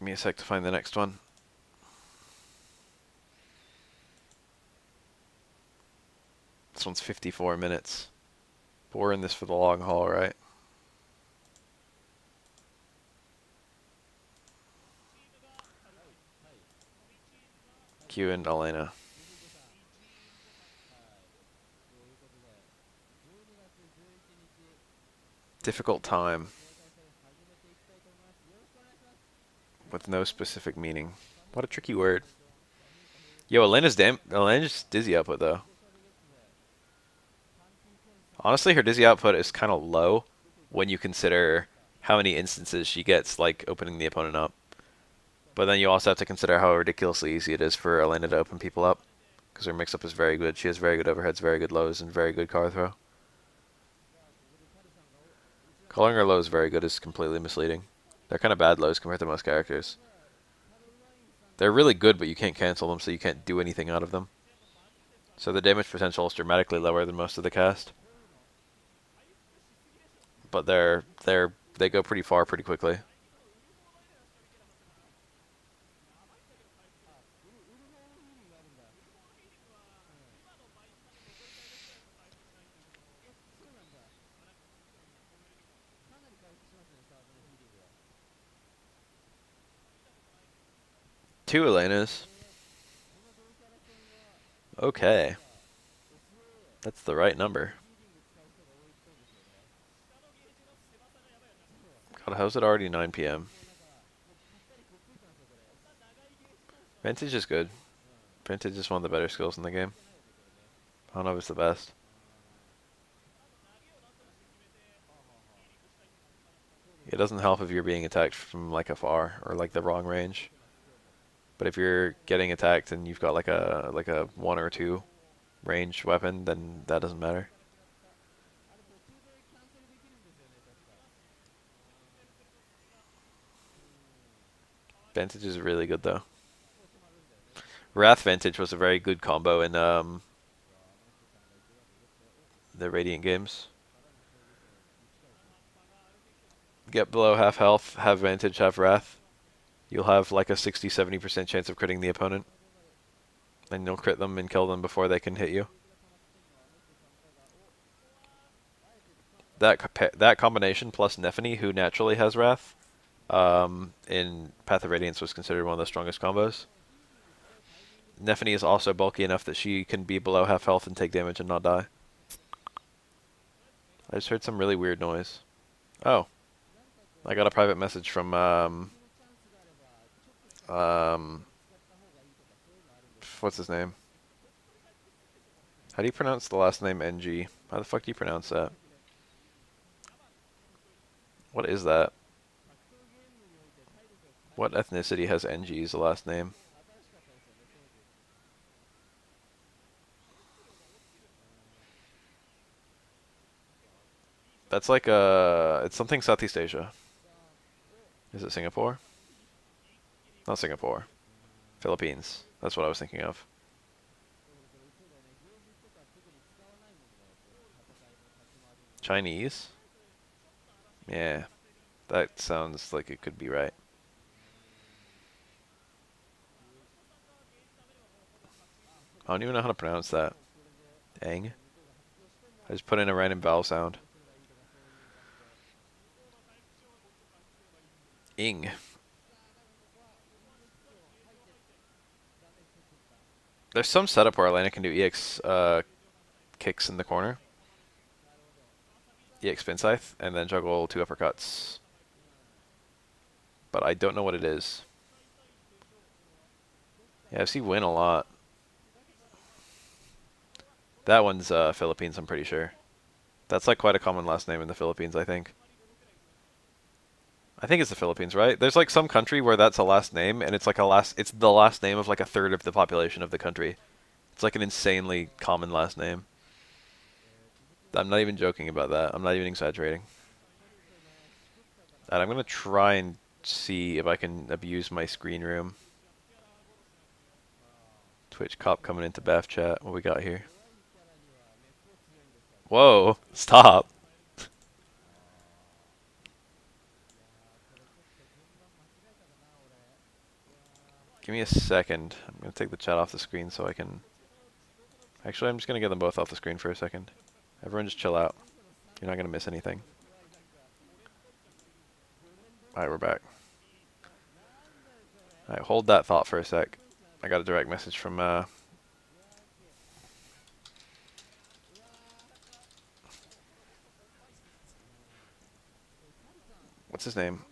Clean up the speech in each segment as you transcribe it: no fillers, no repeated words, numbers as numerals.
Give me a sec to find the next one. This one's 54 minutes. But we're in this for the long haul, right? Q and Elena. Difficult time. With no specific meaning. What a tricky word. Yo, Elena's dizzy output though. Honestly, her dizzy output is kind of low when you consider how many instances she gets, like, opening the opponent up. But then you also have to consider how ridiculously easy it is for Elena to open people up. Because her mix-up is very good. She has very good overheads, very good lows, and very good card throw. Calling her lows very good is completely misleading. They're kind of bad lows compared to most characters. They're really good, but you can't cancel them, so you can't do anything out of them. So the damage potential is dramatically lower than most of the cast. But they go pretty far pretty quickly. Two Elenas. Okay. That's the right number. God, how's it already 9 p.m.? Vintage is good. Vintage is one of the better skills in the game. I don't know if it's the best. It doesn't help if you're being attacked from like afar or like the wrong range. But if you're getting attacked and you've got like a 1 or 2 range weapon, then that doesn't matter. Vantage is really good though. Wrath Vantage was a very good combo in the Radiant games. Get below half health, have Vantage, have Wrath. You'll have like a 60-70% chance of critting the opponent. And you'll crit them and kill them before they can hit you. That combination plus Nephany, who naturally has Wrath, in Path of Radiance was considered one of the strongest combos. Nephany is also bulky enough that she can be below half health and take damage and not die. I just heard some really weird noise. Oh. I got a private message from, what's his name? How do you pronounce the last name NG? How the fuck do you pronounce that? What is that? What ethnicity has NG as the last name? That's like it's something Southeast Asia. Is it Singapore? Not Singapore. Philippines. That's what I was thinking of. Chinese? Yeah. That sounds like it could be right. I don't even know how to pronounce that. Dang. I just put in a random vowel sound. Ing. There's some setup where Elena can do EX kicks in the corner. EX spin scythe, and then juggle 2 uppercuts. But I don't know what it is. Yeah, I see win a lot. That one's Philippines, I'm pretty sure. That's like quite a common last name in the Philippines, I think. I think it's the Philippines, right? There's like some country where that's a last name, and it's like it's the last name of like a third of the population of the country. It's like an insanely common last name. I'm not even joking about that. I'm not even exaggerating. And I'm gonna try and see if I can abuse my screen room. Twitch cop coming into Bath chat. What we got here? Whoa! Stop! Give me a second. I'm going to take the chat off the screen so I can... Actually, I'm just going to get them both off the screen for a second. Everyone just chill out. You're not going to miss anything. Alright, we're back. Alright, hold that thought for a sec. I got a direct message from... what's his name?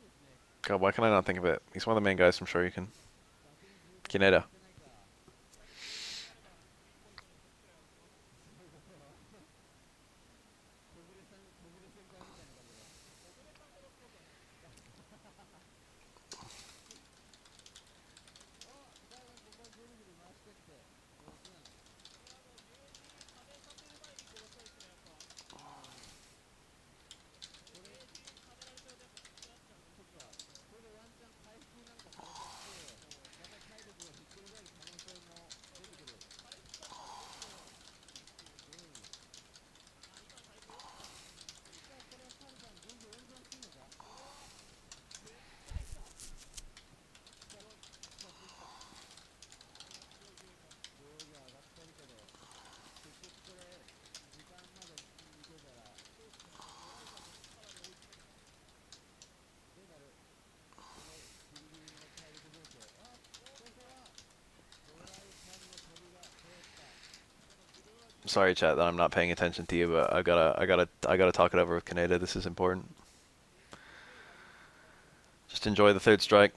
God, why can I not think of it? He's one of the main guys from Shoryuken. Kineda. Sorry, chat, that I'm not paying attention to you, but I gotta talk it over with Kaneda. This is important. Just enjoy the third strike.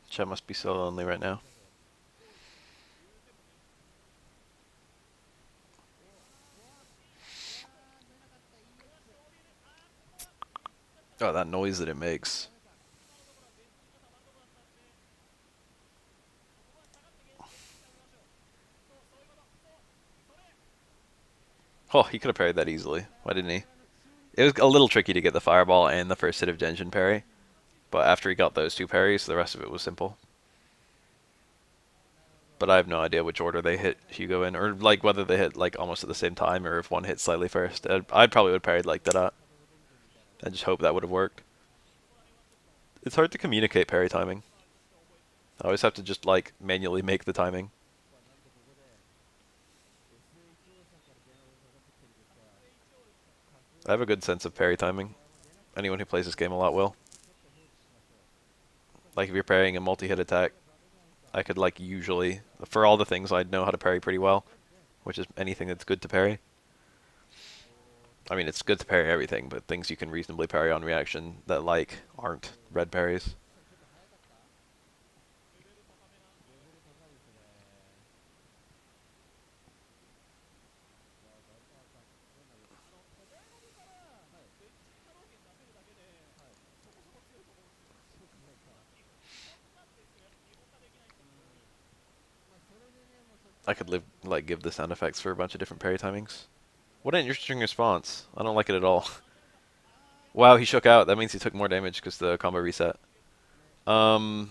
Chat must be so lonely right now. Oh, that noise that it makes. Oh, he could have parried that easily. Why didn't he? It was a little tricky to get the fireball and the first hit of Genshin parry. But after he got those two parries, the rest of it was simple. But I have no idea which order they hit Hugo in, or like whether they hit like almost at the same time, or if one hit slightly first. I'd probably would have parried like that. I just hope that would have worked. It's hard to communicate parry timing. I always have to just like manually make the timing. I have a good sense of parry timing. Anyone who plays this game a lot will. Like if you're parrying a multi-hit attack, I could like usually, for all the things I know how to parry pretty well, which is anything that's good to parry. I mean, it's good to parry everything, but things you can reasonably parry on reaction that like aren't red parries. I could give the sound effects for a bunch of different parry timings. What an interesting response. I don't like it at all. Wow, he shook out. That means he took more damage because the combo reset. Um,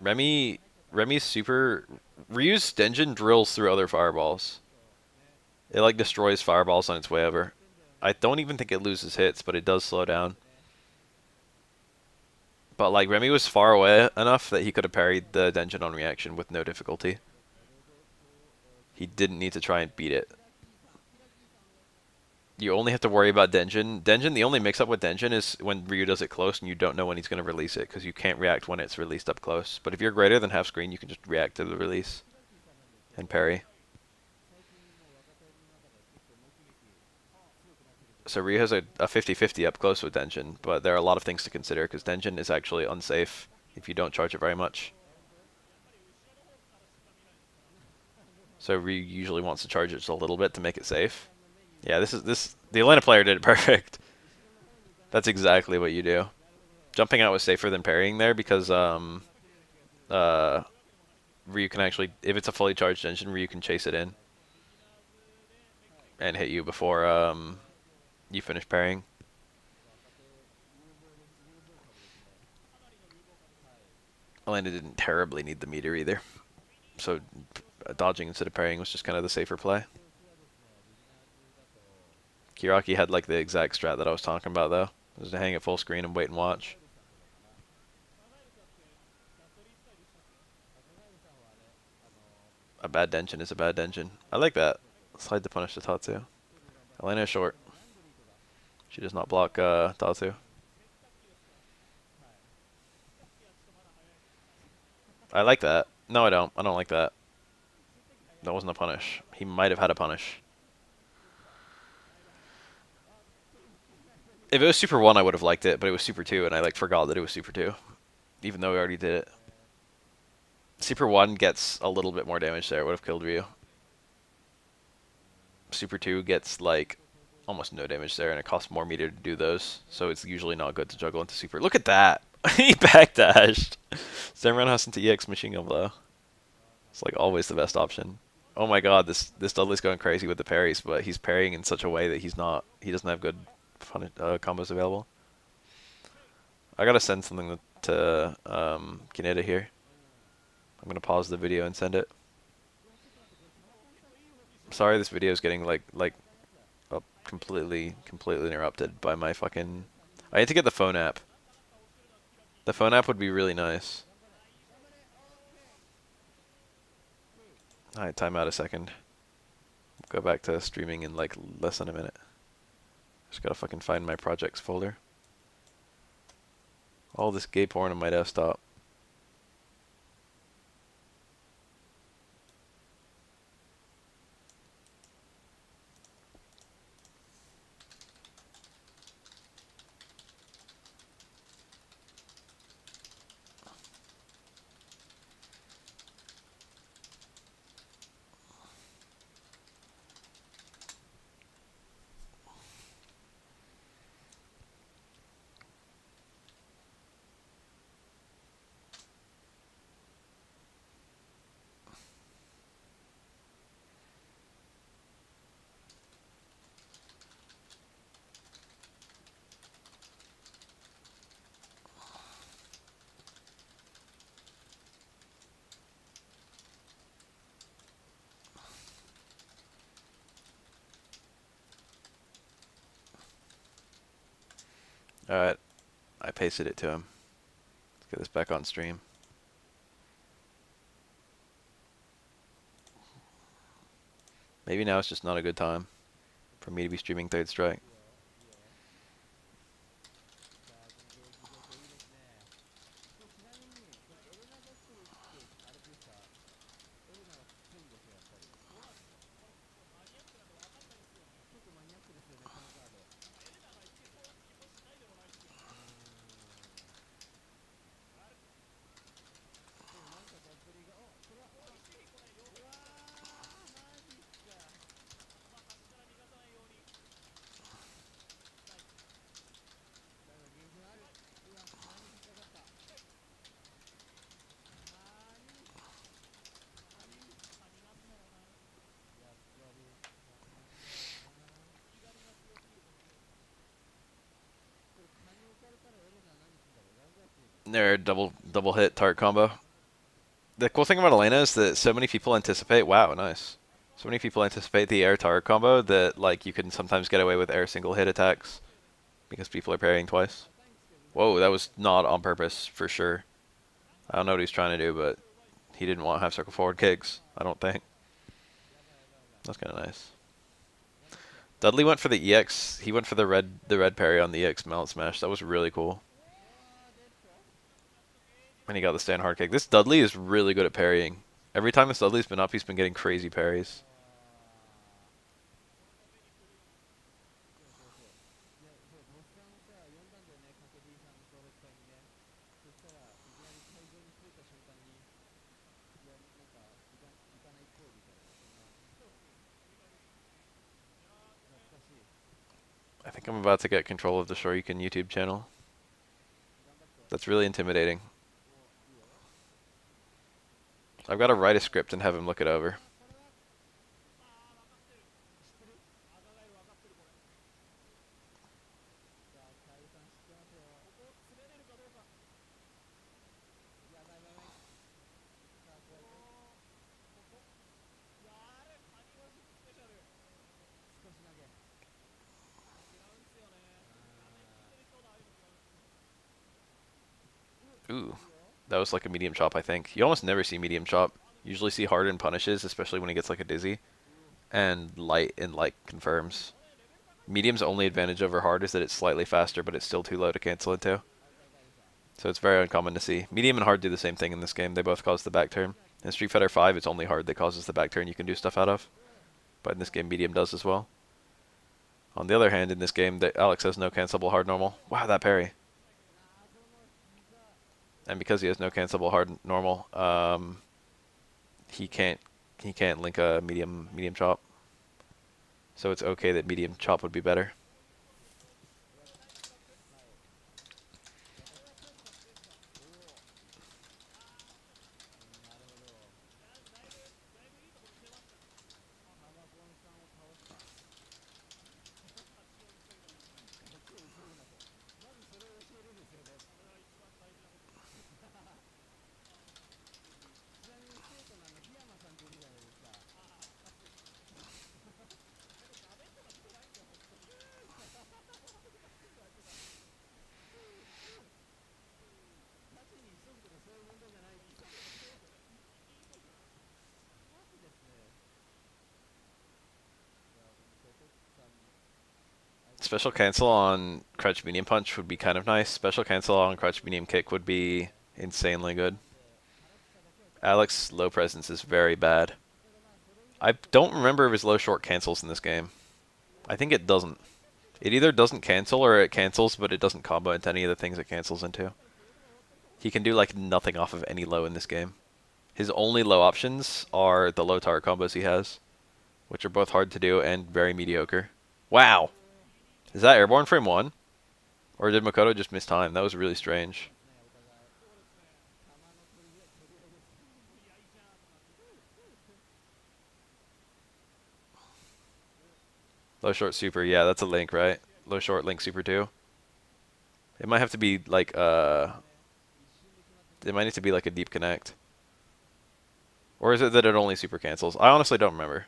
Remy, Remy's super... Ryu's Denjin drills through other fireballs. It like destroys fireballs on its way over. I don't even think it loses hits, but it does slow down. But like Remy was far away enough that he could have parried the Denjin on reaction with no difficulty. He didn't need to try and beat it. You only have to worry about Denjin. Denjin, the only mix-up with Denjin is when Ryu does it close and you don't know when he's going to release it because you can't react when it's released up close. But if you're greater than half screen, you can just react to the release and parry. So Ryu has a 50-50 up close with Denjin, but there are a lot of things to consider because Denjin is actually unsafe if you don't charge it very much. So Ryu usually wants to charge it just a little bit to make it safe. Yeah, the Atlanta player did it perfect. That's exactly what you do. Jumping out was safer than parrying there because Ryu can actually, if it's a fully charged engine, Ryu can chase it in and hit you before you finish parrying. Atlanta didn't terribly need the meter either, so dodging instead of parrying was just kind of the safer play. Kiraki had like the exact strat that I was talking about though. It was to hang at full screen and wait and watch. A bad Denshin is a bad Denshin. I like that. Slide to punish the Tatsu. Elena is short. She does not block Tatsu. I like that. No, I don't. I don't like that. That wasn't a punish. He might have had a punish. If it was Super 1, I would have liked it, but it was Super 2, and I like forgot that it was Super 2. Even though we already did it. Super 1 gets a little bit more damage there. It would have killed Ryu. Super 2 gets like almost no damage there, and it costs more meter to do those, so it's usually not good to juggle into Super. Look at that! He backdashed! Stamron has into EX machine gun blow. It's like always the best option. Oh my god, this Dudley's going crazy with the parries, but he's parrying in such a way that he doesn't have good combos available. I gotta send something to Kaneda here. I'm gonna pause the video and send it. Sorry, this video is getting like completely interrupted by my fucking. I need to get the phone app. The phone app would be really nice. Alright, time out a second. Go back to streaming in like less than a minute. Just gotta fucking find my projects folder. All this gay porn on my desktop. Alright, I pasted it to him. Let's get this back on stream. Maybe now it's just not a good time for me to be streaming Third Strike. Their double hit tart combo. The cool thing about Elena is that so many people anticipate. Wow, nice. So many people anticipate the air tart combo that like you can sometimes get away with air single hit attacks because people are parrying twice. Whoa, that was not on purpose for sure. I don't know what he's trying to do, but he didn't want to have circle forward kicks. I don't think. That's kind of nice. Dudley went for the EX. He went for the red parry on the EX mallet smash. That was really cool. And he got the stand hard kick. This Dudley is really good at parrying. Every time this Dudley's been up, he's been getting crazy parries. I think I'm about to get control of the Shoryuken YouTube channel. That's really intimidating. I've got to write a script and have him look it over. Ooh, that was like a medium chop, I think. You almost never see medium chop. You usually see hard and punishes, especially when he gets like a dizzy. And light and like confirms. Medium's only advantage over hard is that it's slightly faster, but it's still too low to cancel into. So it's very uncommon to see. Medium and hard do the same thing in this game. They both cause the back turn. In Street Fighter V, it's only hard that causes the back turn you can do stuff out of. But in this game, medium does as well. On the other hand, in this game, Alex has no cancelable hard normal. Wow, that parry. And because he has no cancelable hard normal, he can't link a medium chop. So it's okay that medium chop would be better. Special cancel on crouch medium punch would be kind of nice. Special cancel on crouch medium kick would be insanely good. Alex's low presence is very bad. I don't remember if his low short cancels in this game. I think it doesn't. It either doesn't cancel or it cancels, but it doesn't combo into any of the things it cancels into. He can do like nothing off of any low in this game. His only low options are the low tower combos he has, which are both hard to do and very mediocre. Wow! Is that airborne frame 1? Or did Makoto just miss time? That was really strange. Low short super, yeah, that's a link, right? Low short link super 2. It might have to be like it might need to be like a deep connect. Or is it that it only super cancels? I honestly don't remember.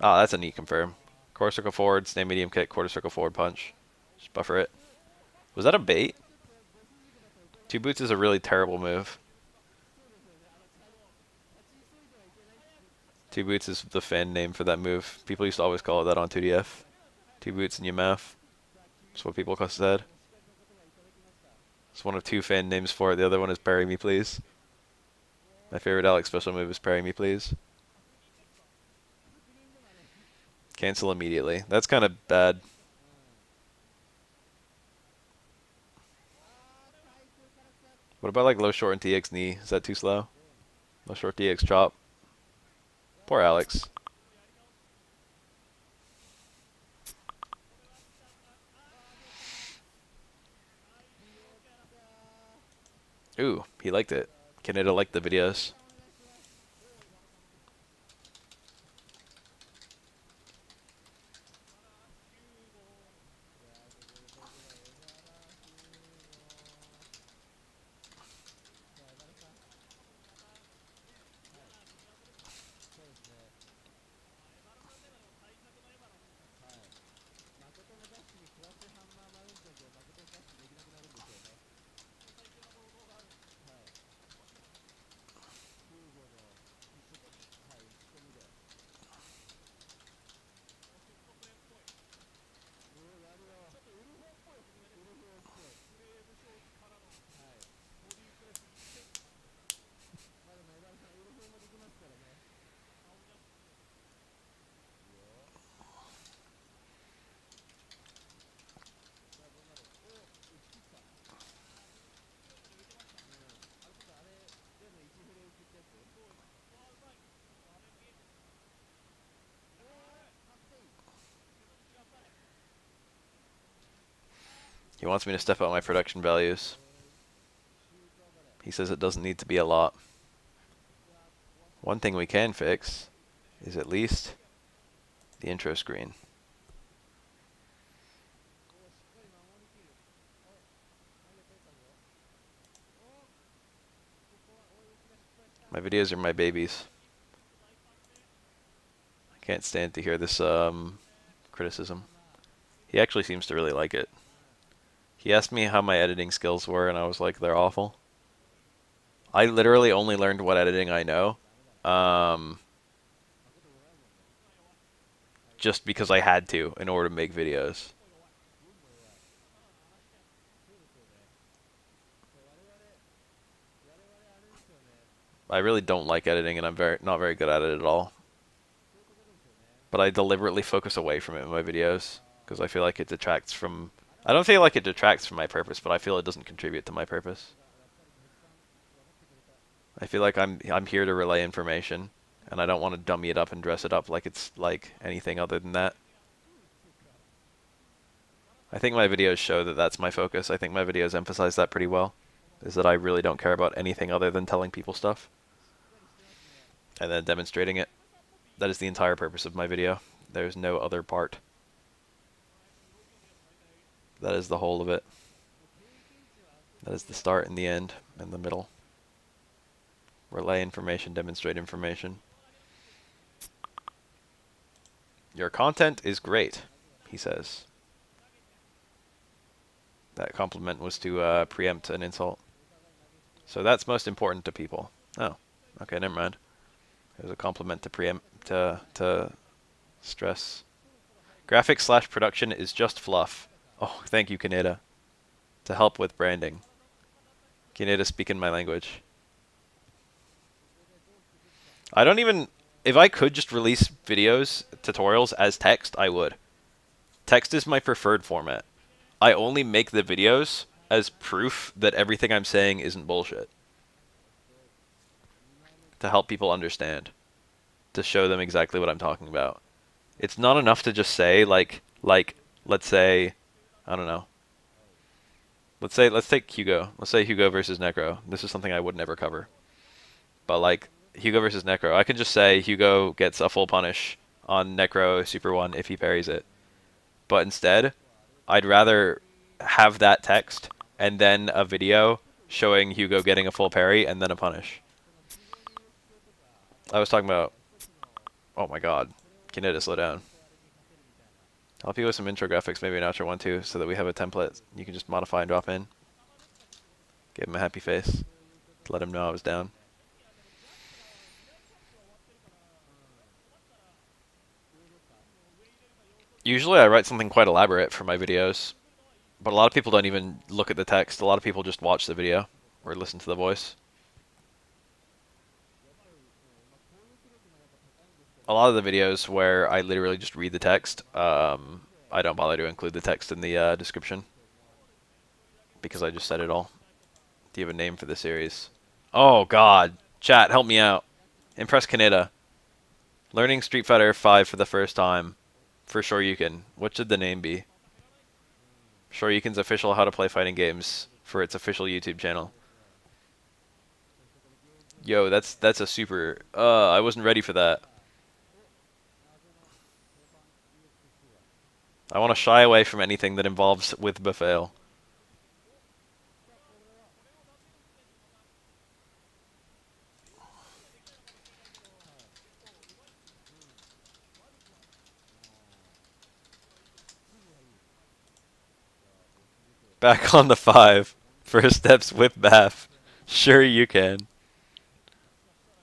Ah, that's a neat confirm. Quarter circle forward, stand medium kick, quarter circle forward punch. Just buffer it. Was that a bait? Two boots is a really terrible move. Two boots is the fan name for that move. People used to always call it that on 2DF. Two boots and UMF. That's what people said. It's one of two fan names for it. The other one is Parry Me Please. My favorite Alex special move is Parry Me Please. Cancel immediately. That's kind of bad. What about like low short and TX knee? Is that too slow? Low short TX chop. Poor Alex. Ooh, he liked it. Kaneda liked the videos. He wants me to step up my production values. He says it doesn't need to be a lot. One thing we can fix is at least the intro screen. My videos are my babies. I can't stand to hear this criticism. He actually seems to really like it. He asked me how my editing skills were, and I was like, they're awful. I literally only learned what editing I know. Just because I had to in order to make videos. I really don't like editing, and I'm not very good at it at all. But I deliberately focus away from it in my videos because I feel like it detracts from. I don't feel like it detracts from my purpose, but I feel it doesn't contribute to my purpose. I feel like I'm here to relay information, and I don't want to dummy it up and dress it up like it's like anything other than that. I think my videos show that that's my focus. I think my videos emphasize that pretty well, is that I really don't care about anything other than telling people stuff and then demonstrating it. That is the entire purpose of my video. There's no other part. That is the whole of it. That is the start and the end and the middle. Relay information, demonstrate information. Your content is great, he says. That compliment was to preempt an insult. So that's most important to people. Oh, okay, never mind. It was a compliment to preempt, to stress. Graphics / production is just fluff. Oh, thank you, Kaneda. To help with branding. Kaneda speaking my language. I don't even... If I could just release videos, tutorials as text, I would. Text is my preferred format. I only make the videos as proof that everything I'm saying isn't bullshit. To help people understand. To show them exactly what I'm talking about. It's not enough to just say, like, let's say, I don't know. Let's take Hugo. Let's say Hugo versus Necro. This is something I would never cover. But, like, Hugo versus Necro. I can just say Hugo gets a full punish on Necro Super 1 if he parries it. But instead, I'd rather have that text and then a video showing Hugo getting a full parry and then a punish. I was talking about... Oh my god. Kaneda, slow down. I'll help you with some intro graphics, maybe an outro one too, so that we have a template you can just modify and drop in. Give him a happy face. To let him know I was down. Usually I write something quite elaborate for my videos, but a lot of people don't even look at the text. A lot of people just watch the video or listen to the voice. A lot of the videos where I literally just read the text, I don't bother to include the text in the description because I just said it all. Do you have a name for the series? Oh god, chat, help me out. Impress Kaneda. Learning Street Fighter 5 for the first time. For Shoryuken. What should the name be? Shoryuken's official How to Play Fighting Games for its official YouTube channel. Yo, that's a super... I wasn't ready for that. I want to shy away from anything that involves with Buffale. Back on the 5. First steps with Bath. Sure you can.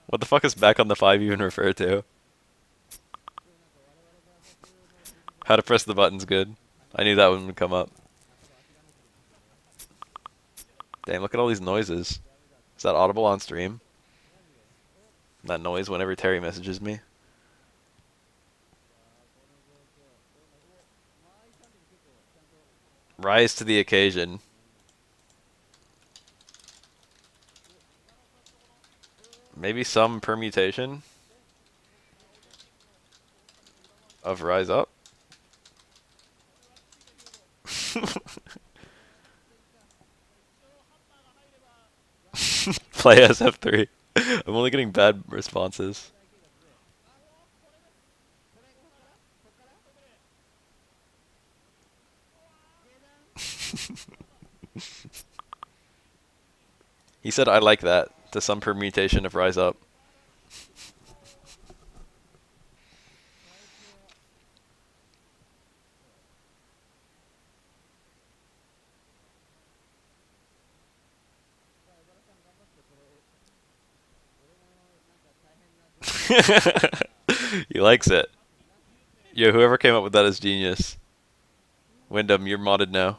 What the fuck is back on the 5 even refer to? How to press the button's good. I knew that one would come up. Damn, look at all these noises. Is that audible on stream? That noise whenever Terry messages me. Rise to the occasion. Maybe some permutation of Rise Up. Play SF3. I'm only getting bad responses. He said I like that to some permutation of Rise Up. He likes it. Yo, whoever came up with that is genius. Wyndham, you're modded now.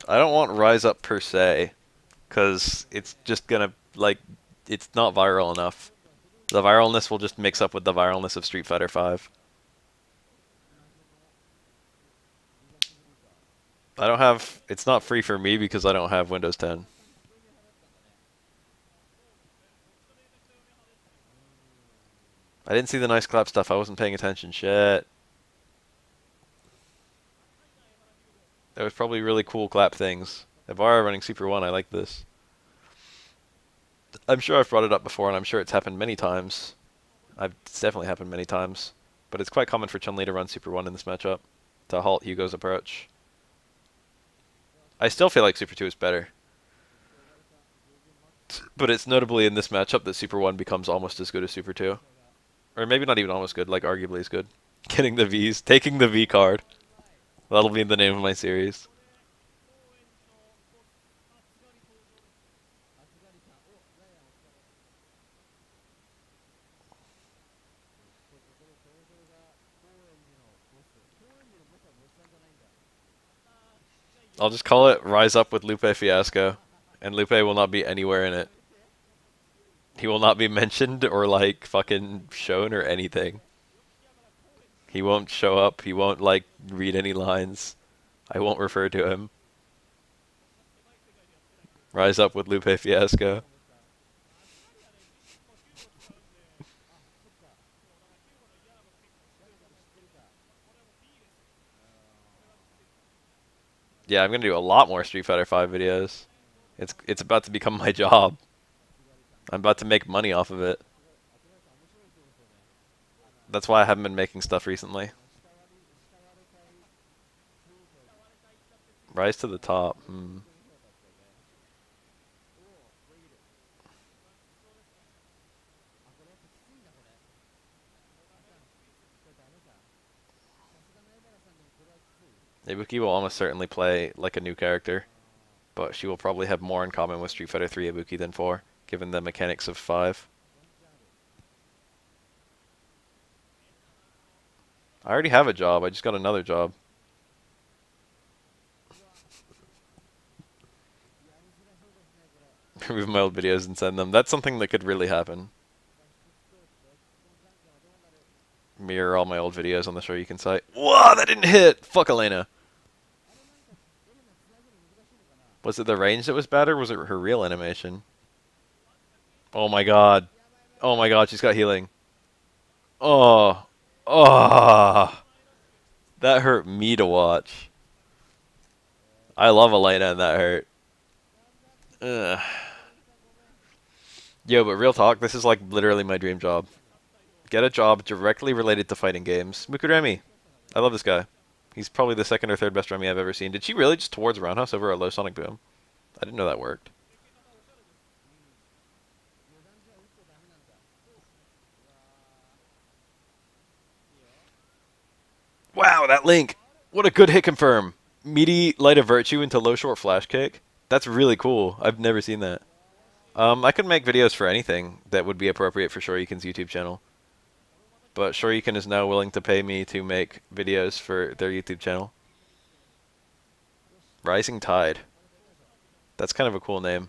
I don't want Rise Up per se, because it's just gonna, like, it's not viral enough. The viralness will just mix up with the viralness of Street Fighter 5. I don't have, it's not free for me because I don't have Windows 10. I didn't see the nice clap stuff, I wasn't paying attention, shit. There was probably really cool clap things. Evara running Super 1, I like this. I'm sure I've brought it up before, and I'm sure it's happened many times. It's definitely happened many times. But it's quite common for Chun-Li to run Super 1 in this matchup, to halt Hugo's approach. I still feel like Super 2 is better. But it's notably in this matchup that Super 1 becomes almost as good as Super 2. Or maybe not even almost good, like arguably as good. Getting the Vs, taking the V card. That'll be the name of my series. I'll just call it Rise Up with Lupe Fiasco. And Lupe will not be anywhere in it. He will not be mentioned or like fucking shown or anything. He won't show up, he won't like read any lines. I won't refer to him. Rise Up with Lupe Fiasco. Yeah, I'm gonna do a lot more Street Fighter 5 videos. It's about to become my job. I'm about to make money off of it. That's why I haven't been making stuff recently. Rise to the top. Ibuki will almost certainly play like a new character, but she will probably have more in common with Street Fighter 3 Ibuki than 4, given the mechanics of 5. I already have a job, I just got another job. Remove my old videos and send them. That's something that could really happen. Mirror all my old videos on the Shoryuken site. Whoa, that didn't hit! Fuck Elena. Was it the range that was bad, or was it her real animation? Oh my god. Oh my god, she's got healing. Oh. Oh. That hurt me to watch. I love Elena and that hurt. Ugh. Yo, but real talk, this is like literally my dream job. Get a job directly related to fighting games. Mukuremi. I love this guy. He's probably the second or third best Remy I've ever seen. Did she really just towards Roundhouse over a low Sonic Boom? I didn't know that worked. Wow, that link! What a good hit confirm! Meaty Light of Virtue into low short flash kick? That's really cool. I've never seen that. I could make videos for anything that would be appropriate for Shoryuken's YouTube channel. But Shoryuken is now willing to pay me to make videos for their YouTube channel. Rising Tide. That's kind of a cool name,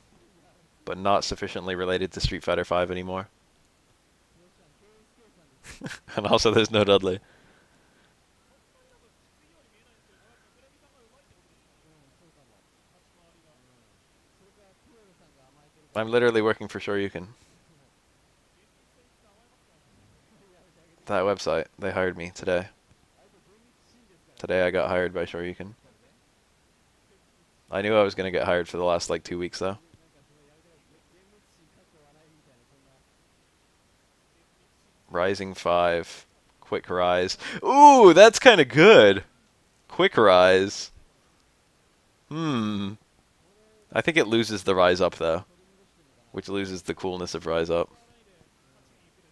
but not sufficiently related to Street Fighter 5 anymore. And also there's no Dudley. I'm literally working for Shoryuken. That website. They hired me today. Today I got hired by Shoryuken. I knew I was gonna get hired for the last like 2 weeks though. Rising 5. Quick Rise. Ooh, that's kind of good. Quick Rise. I think it loses the Rise Up though, which loses the coolness of Rise Up.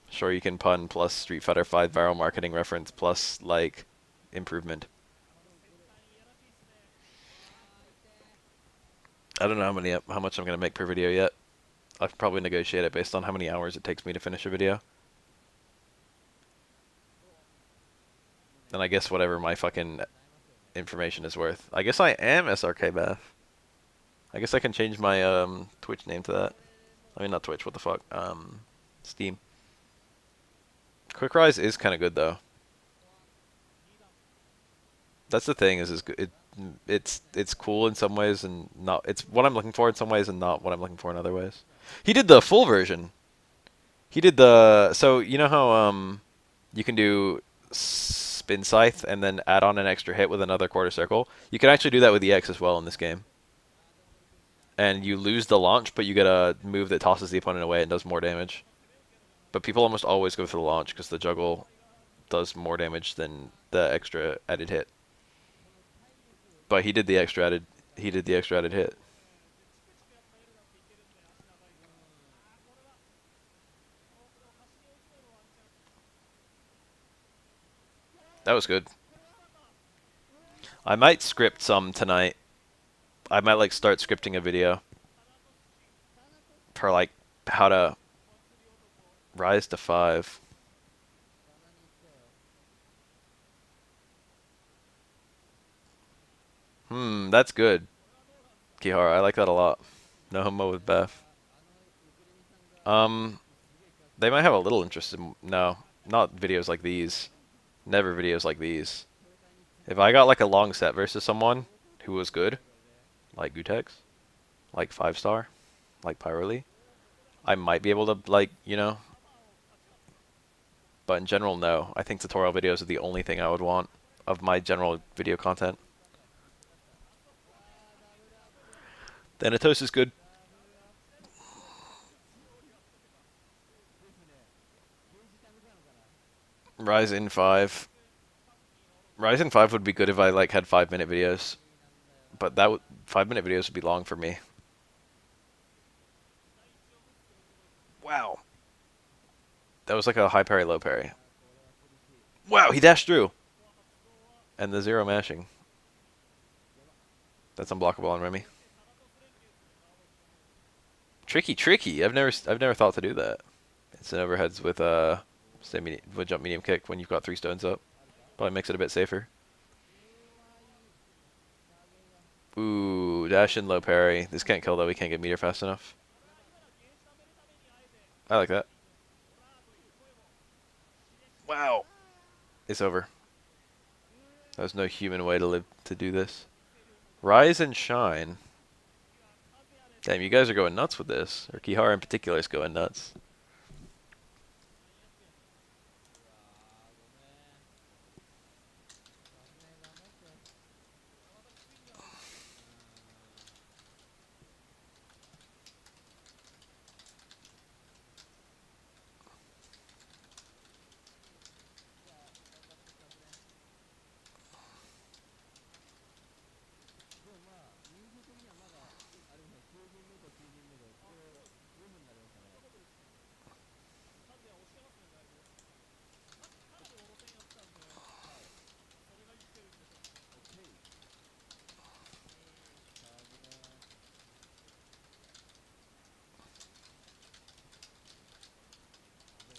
Sure, you can pun plus Street Fighter 5 viral marketing reference plus like improvement. I don't know how much I'm gonna make per video yet. I'll probably negotiate it based on how many hours it takes me to finish a video. And I guess whatever my fucking information is worth. I guess I am SRK Bath. I guess I can change my Twitch name to that. I mean, not Twitch. What the fuck? Steam. Quick Rise is kind of good though. That's the thing. It's cool in some ways and not. It's what I'm looking for in some ways and not what I'm looking for in other ways. He did the full version. He did the so you know how you can do spin scythe and then add on an extra hit with another quarter circle. You can actually do that with EX as well in this game. And you lose the launch, but you get a move that tosses the opponent away and does more damage. But people almost always go for the launch because the juggle does more damage than the extra added hit. But he did the extra added hit. That was good. I might script some tonight. I might like start scripting a video for like how to rise to 5. That's good. Kihara, I like that a lot. No homo with Beth. They might have a little interest in no, not videos like these. Never videos like these. If I got like a long set versus someone who was good, like Gutex, like 5-star, like Pyroly, I might be able to like, you know. But in general, no. I think tutorial videos are the only thing I would want of my general video content. Thanatos is good. Ryzen 5. Ryzen 5 would be good if I like had 5-minute videos. But that 5-minute videos would be long for me. Wow. That was like a high parry, low parry. Wow, he dashed through. And the 0 mashing. That's unblockable on Remy. Tricky. I've never thought to do that. It's an overheads with with jump medium kick when you've got 3 stones up. Probably makes it a bit safer. Ooh, dash in low parry. This can't kill though. We can't get meter fast enough. I like that. Wow. It's over. There's no human way to live to do this. Rise and shine. Damn, you guys are going nuts with this. Or Kihara in particular is going nuts.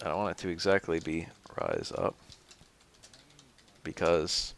I don't want it to exactly be rise up. Because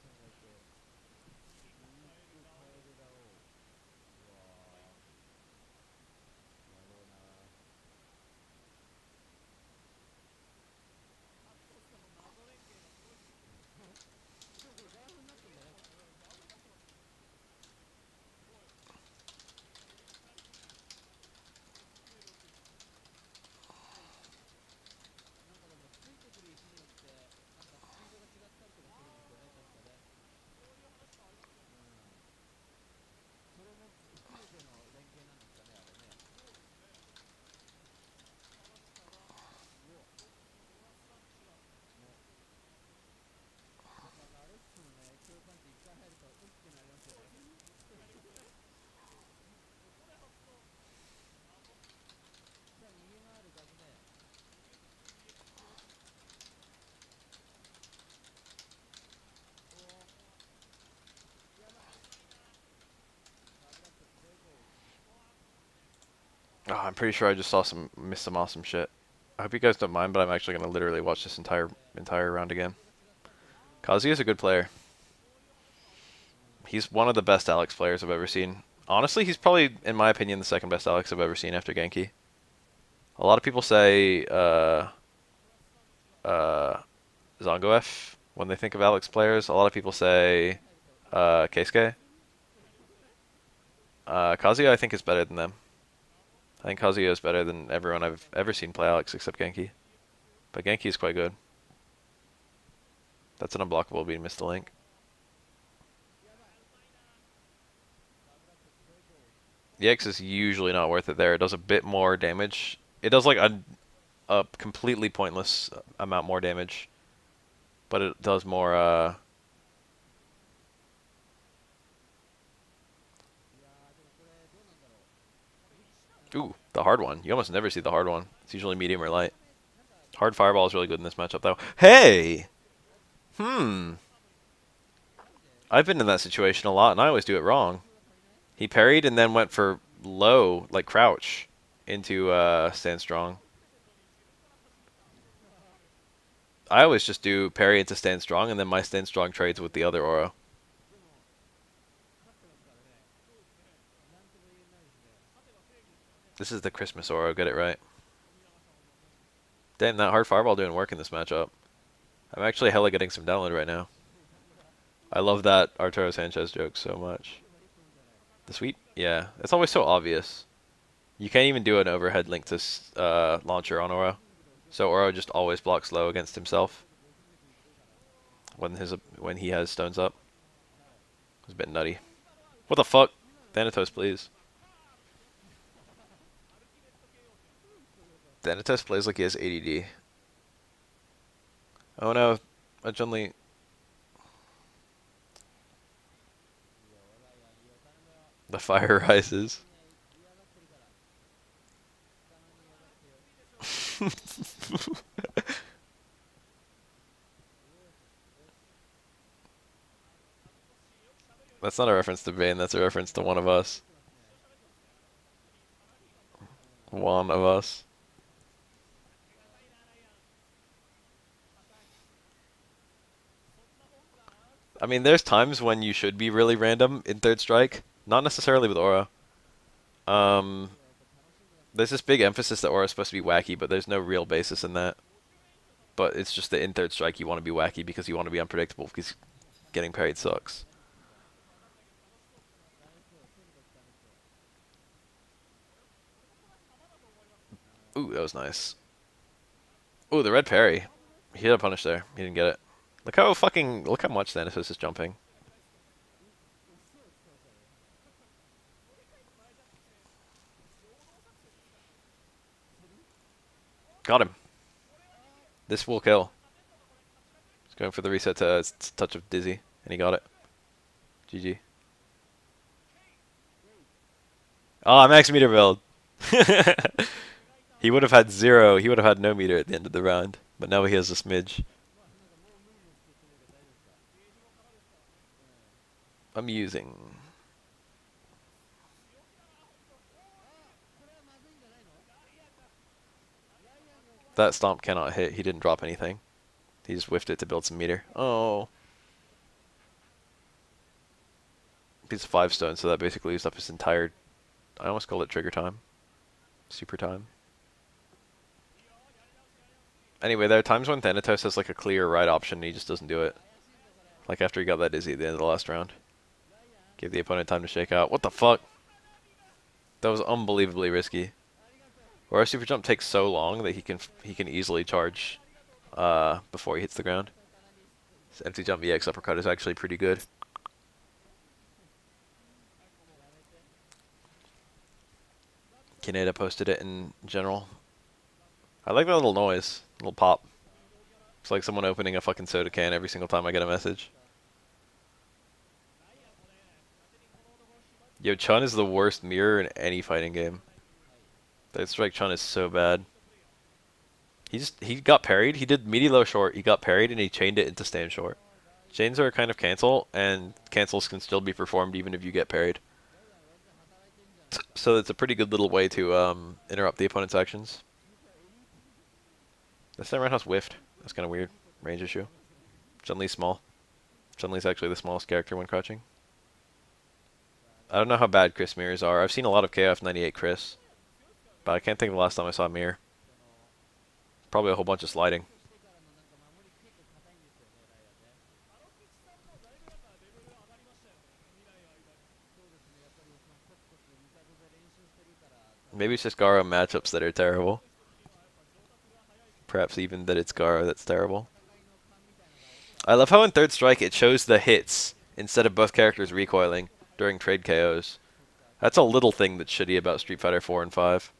Oh, I'm pretty sure I just saw missed some awesome shit. I hope you guys don't mind, but I'm actually gonna literally watch this entire round again. Kazuya is a good player. He's one of the best Alex players I've ever seen. Honestly, he's probably, in my opinion, the second best Alex I've ever seen after Genki. A lot of people say uh, Zangoef when they think of Alex players. A lot of people say Keisuke. Kazuya, I think, is better than them. I think Kazuya is better than everyone I've ever seen play Alex except Genki. But Genki is quite good. That's an unblockable beat, missed the link. The X is usually not worth it there. It does a bit more damage. It does like a completely pointless amount more damage. But it does more, Ooh, the hard one. You almost never see the hard one. It's usually medium or light. Hard fireball is really good in this matchup, though. Hey! I've been in that situation a lot, and I always do it wrong. He parried and then went for low, like crouch, into stand strong. I always just do parry into stand strong, and then my stand strong trades with the other aura. This is the Christmas aura, get it right. Damn, that hard fireball doing work in this matchup. I'm actually hella getting some download right now. I love that Arturo Sanchez joke so much. The sweep? Yeah, it's always so obvious. You can't even do an overhead link to launcher on Oro. So Oro just always blocks low against himself when he has stones up. It's a bit nutty. What the fuck? Thanatos, please. Thanatos plays like he has ADD. Oh no, a Chun-Li. The fire rises. That's not a reference to Bane, that's a reference to one of us. One of us. I mean, there's times when you should be really random in third strike. Not necessarily with Aura. There's this big emphasis that Aura is supposed to be wacky, but there's no real basis in that. But it's just that in third strike you want to be wacky because you want to be unpredictable because getting parried sucks. Ooh, that was nice. Ooh, the red parry. He hit a punish there. He didn't get it. Look how much Thanatos is jumping. Got him. This will kill. He's going for the reset to touch of Dizzy, and he got it. GG. Ah, max meter build. He would have had 0. He would have had no meter at the end of the round. But now he has a smidge. Amusing. That stomp cannot hit. He didn't drop anything. He just whiffed it to build some meter. Oh. He's 5 stone, so that basically used up his entire... I almost called it trigger time. Super time. Anyway, there are times when Thanatos has like a clear right option and he just doesn't do it. Like after he got that Dizzy at the end of the last round. Gave the opponent time to shake out. What the fuck? That was unbelievably risky. Or our super jump takes so long that he can easily charge before he hits the ground. This empty jump VX uppercut is actually pretty good. Kineda posted it in general. I like that little noise, little pop. It's like someone opening a fucking soda can every single time I get a message. Yo, Chun is the worst mirror in any fighting game. That strike Chun is so bad. He got parried. He did meaty low short. He got parried and he chained it into stand short. Chains are a kind of cancel, and cancels can still be performed even if you get parried. So it's a pretty good little way to interrupt the opponent's actions. This time Roundhouse whiffed. That's kind of weird. Range issue. Chun-Li's small. Chun-Li's actually the smallest character when crouching. I don't know how bad Chris mirrors are. I've seen a lot of KF98 Chris, but I can't think of the last time I saw a mirror. Probably a whole bunch of sliding. Maybe it's just Garo matchups that are terrible. Perhaps even that it's Garo that's terrible. I love how in Third Strike it shows the hits instead of both characters recoiling during trade KOs. That's a little thing that's shitty about Street Fighter 4 and 5.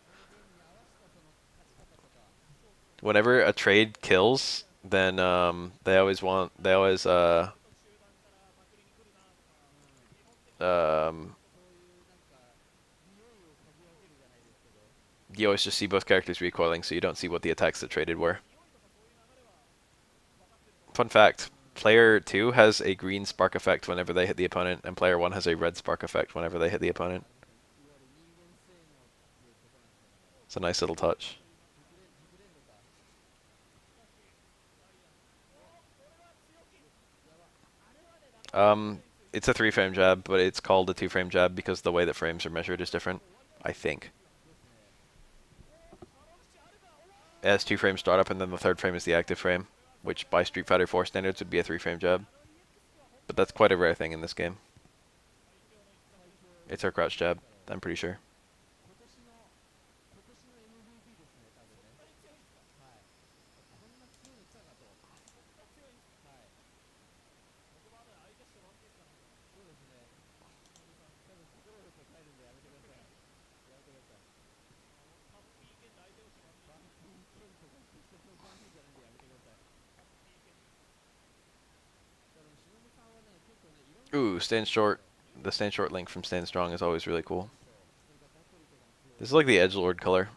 Whenever a trade kills, then um, you always just see both characters recoiling, so you don't see what the attacks that traded were. Fun fact, player 2 has a green spark effect whenever they hit the opponent, and player 1 has a red spark effect whenever they hit the opponent. It's a nice little touch. It's a 3-frame jab, but it's called a 2-frame jab because the way that frames are measured is different, I think. It has 2 frames startup, and then the 3rd frame is the active frame, which by Street Fighter 4 standards would be a 3-frame jab. But that's quite a rare thing in this game. It's her crouch jab, I'm pretty sure. Ooh, stand short. The stand short link from stand strong is always really cool. This is like the edgelord color.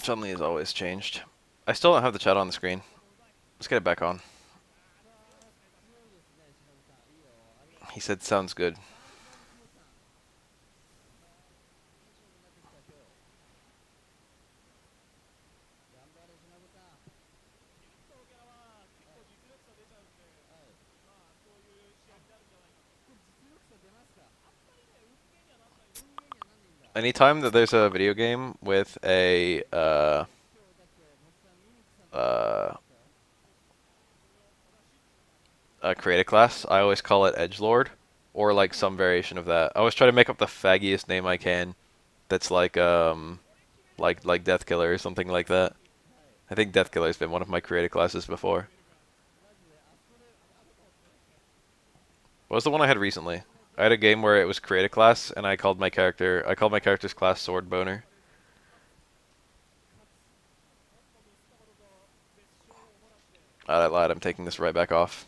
Chun-Li has always changed. I still don't have the chat on the screen. Let's get it back on. He said sounds good. Anytime that there's a video game with uh, a create class, I always call it edgelord, or like some variation of that. I always try to make up the faggiest name I can. That's like Death Killer or something like that. I think Death Killer's been one of my creative classes before. What was the one I had recently? I had a game where it was create a class, and I called my character's class Sword Boner. I lied. I'm taking this right back off.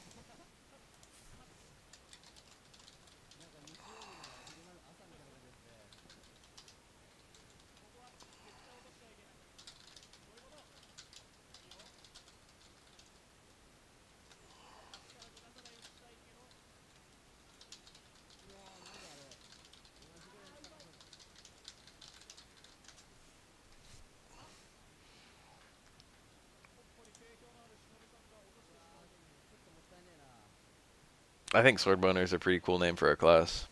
I think Sword Boner is a pretty cool name for a class.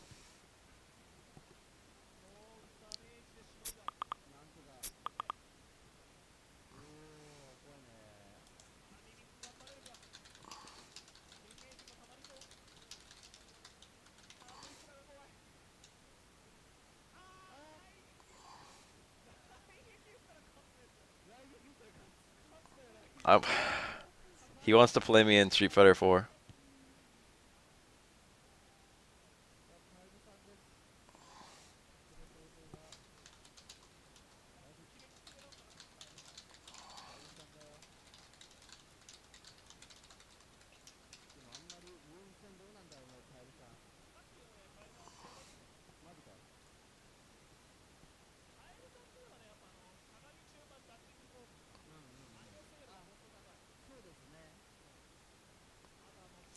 I'm, he wants to play me in Street Fighter 4.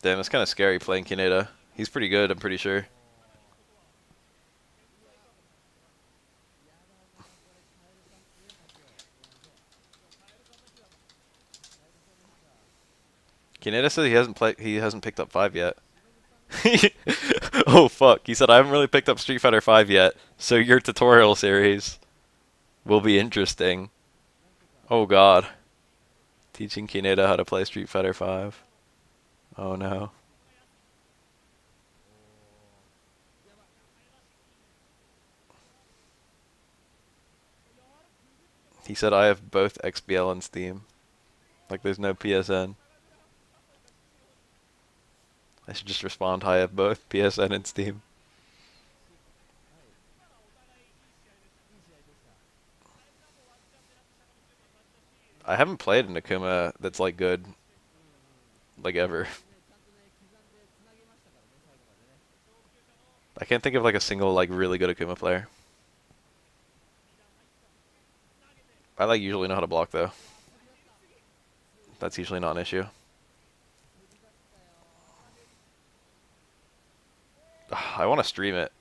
Damn, it's kind of scary playing Kaneda. He's pretty good, I'm pretty sure. Kaneda said he hasn't picked up 5 yet. Oh fuck, he said I haven't really picked up Street Fighter 5 yet, so your tutorial series will be interesting. Oh god. Teaching Kaneda how to play Street Fighter 5. Oh no. He said I have both XBL and Steam. Like there's no PSN. I should just respond, I have both PSN and Steam. I haven't played an Akuma that's like good, like ever. I can't think of like a single like really good Akuma player. I like usually know how to block though. That's usually not an issue. I want to stream it.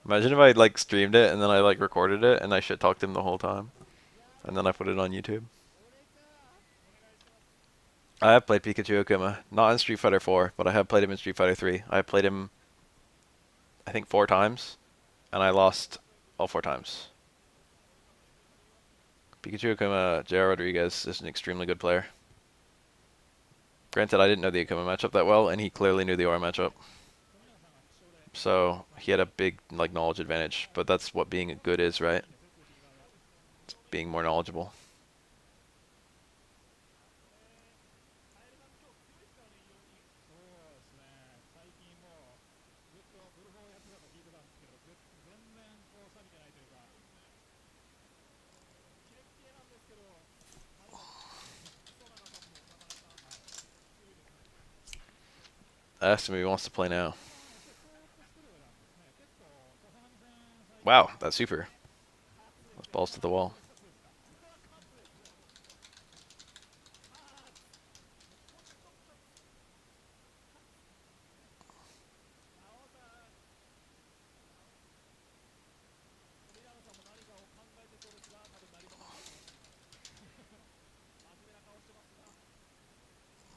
Imagine if I like streamed it and then I like recorded it and I shit talked him the whole time. And then I put it on YouTube. I have played Pikachu Akuma, not in Street Fighter 4, but I have played him in Street Fighter 3. I have played him, I think 4 times, and I lost all 4 times. Pikachu Akuma, J.R. Rodriguez is an extremely good player. Granted, I didn't know the Akuma matchup that well, and he clearly knew the Aura matchup. So, he had a big like knowledge advantage, but that's what being good is, right? It's being more knowledgeable. I asked him if he wants to play now. Wow, that's super. That's balls to the wall.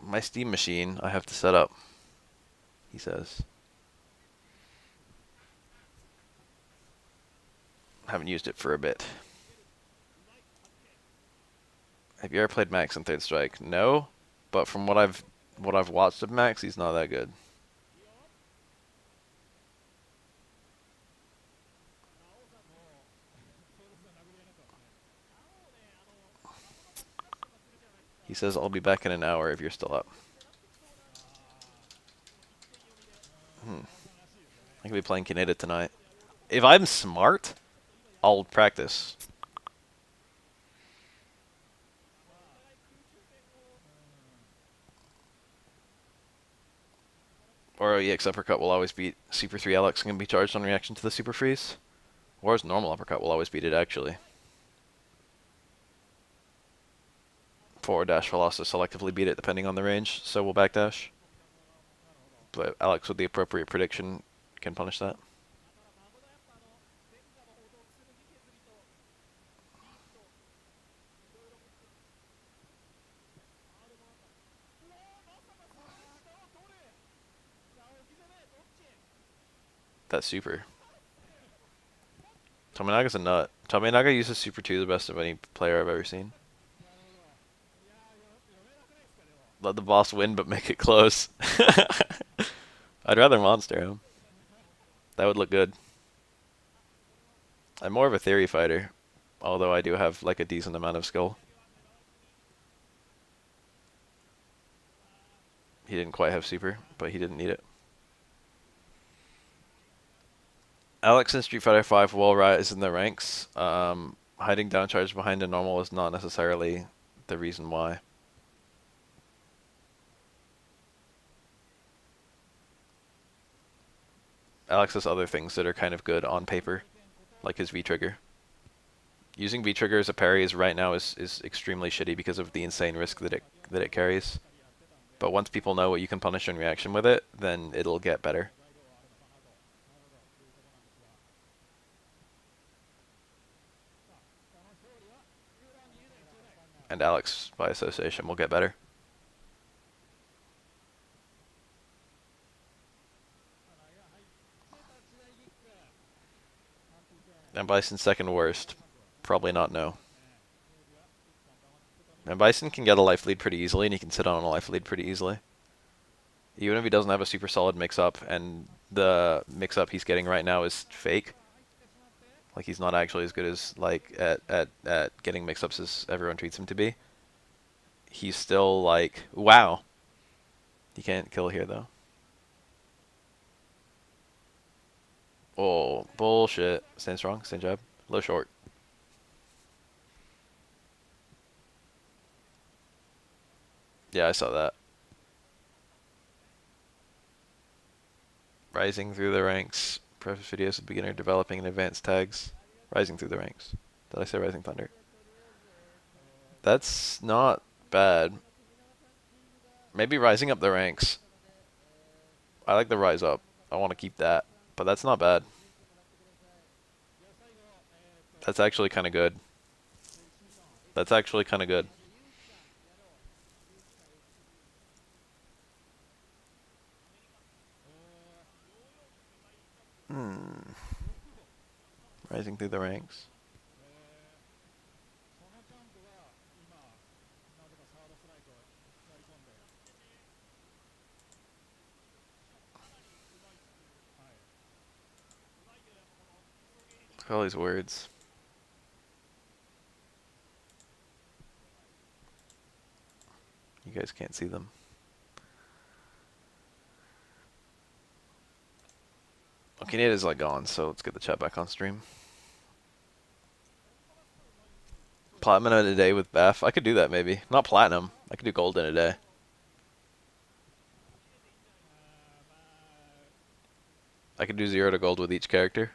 My Steam machine I have to set up, he says. Haven't used it for a bit. Have you ever played Max in Third Strike? No, but from what I've watched of Max, he's not that good. He says I'll be back in an hour if you're still up. I could be playing Kaneda tonight. If I'm smart, I'll practice. Or EX uppercut will always beat Super 3 Alex and can be charged on reaction to the Super Freeze. Or his normal uppercut will always beat it, actually. Forward dash will also selectively beat it depending on the range, so will backdash. But Alex with the appropriate prediction can punish that. That's super. Tominaga's a nut. Tominaga uses Super 2 the best of any player I've ever seen. Let the boss win, but make it close. I'd rather monster him. That would look good. I'm more of a theory fighter, although I do have like a decent amount of skill. He didn't quite have super, but he didn't need it. Alex in Street Fighter 5 will rise in the ranks. Hiding down charge behind a normal is not necessarily the reason why. Alex has other things that are kind of good on paper, like his V-trigger. Using V-trigger as a parry right now is extremely shitty because of the insane risk that it carries. But once people know what you can punish in reaction with it, then it'll get better. And Alex, by association, will get better. And Bison's second worst. Probably not no. And Bison can get a life lead pretty easily, and he can sit on a life lead pretty easily. Even if he doesn't have a super solid mix-up, and the mix-up he's getting right now is fake. Like, he's not actually as good as, like, at getting mix-ups as everyone treats him to be. He's still, like, wow. He can't kill here, though. Oh, bullshit. Stand strong, stand jab. Low short. Yeah, I saw that. Rising through the ranks. Preface videos of beginner developing and advanced tags. Rising through the ranks. Did I say Rising Thunder? That's not bad. Maybe rising up the ranks. I like the rise up. I want to keep that. But that's not bad. That's actually kind of good. That's actually kind of good. Rising through the ranks. Look at all these words. You guys can't see them. Okay, Nate like gone, so let's get the chat back on stream. Platinum in a day with Beth. I could do that maybe. Not platinum. I could do gold in a day. I could do 0 to gold with each character.